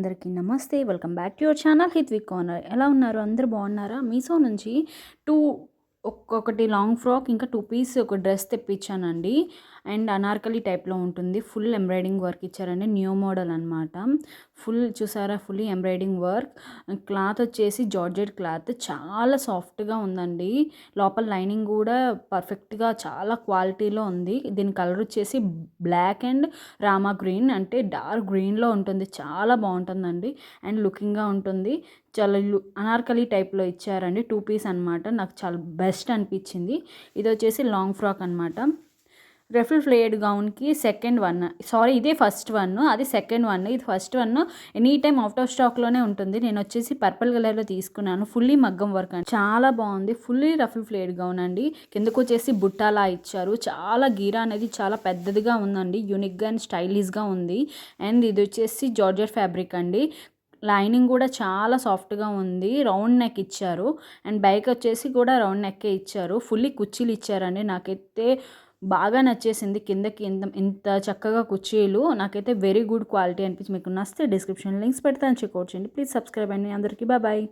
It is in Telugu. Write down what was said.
అందరికీ నమస్తే. Welcome back to your channel Hith with corner. ఎలా ఉన్నారు? అందరూ బాగున్నారా? మీషో నుంచి టూ ఒక్కొక్కటి లాంగ్ ఫ్రాక్ ఇంకా 2 పీస్ ఒక డ్రెస్ తెప్పించానండి. అండ్ అనార్కలి టైప్లో ఉంటుంది. ఫుల్ ఎంబ్రాయిడింగ్ వర్క్ ఇచ్చారండి. న్యూ మోడల్ అనమాట. ఫుల్ చూసారా, ఫుల్లీ ఎంబ్రాయిడింగ్ వర్క్. క్లాత్ వచ్చేసి జార్జెట్ క్లాత్, చాలా సాఫ్ట్గా ఉందండి. లోపల లైనింగ్ కూడా పర్ఫెక్ట్గా చాలా క్వాలిటీలో ఉంది. దీని కలర్ వచ్చేసి బ్లాక్ అండ్ రామా గ్రీన్, అంటే డార్క్ గ్రీన్లో ఉంటుంది. చాలా బాగుంటుందండి అండ్ లుకింగ్గా ఉంటుంది. చాలా అనార్కలి టైప్లో ఇచ్చారండి. 2 పీస్ అనమాట. నాకు చాలా బెస్ట్ అనిపించింది. ఇది వచ్చేసి లాంగ్ ఫ్రాక్ అనమాట. రఫుల్ ఫ్లేయర్డ్ గౌన్కి సెకండ్ వన్, సారీ ఇదే ఫస్ట్ వన్, అది సెకండ్ వన్. ఇది first one any time out of స్టాక్లోనే ఉంటుంది. నేను వచ్చేసి పర్పుల్ కలర్లో తీసుకున్నాను. ఫుల్లీ మగ్గం వర్క్ అండి, చాలా బాగుంది. ఫుల్లీ రఫుల్ ఫ్లేయర్డ్ గౌన్ అండి. కిందకు వచ్చేసి బుట్టాలా ఇచ్చారు. చాలా గీరా అనేది చాలా పెద్దదిగా ఉందండి. యూనిక్గా అండ్ స్టైలిష్గా ఉంది. అండ్ ఇది వచ్చేసి జార్జెట్ ఫ్యాబ్రిక్ అండి. లైనింగ్ కూడా చాలా సాఫ్ట్గా ఉంది. రౌండ్ నెక్ ఇచ్చారు అండ్ బ్యాక్ వచ్చేసి కూడా రౌండ్ నెక్కే ఇచ్చారు. ఫుల్లీ కుర్చీలు ఇచ్చారండి. నాకైతే బాగా నచ్చేసింది. కిందకి ఇంత చక్కగా కుర్చీలు నాకైతే వెరీ గుడ్ క్వాలిటీ అనిపించి. మీకు నచ్చితే డిస్క్రిప్షన్ లింక్స్ పెడతాను, చెక్అవుట్ చేయండి. ప్లీజ్ సబ్స్క్రైబ్ అండి. అందరికీ బాయ్.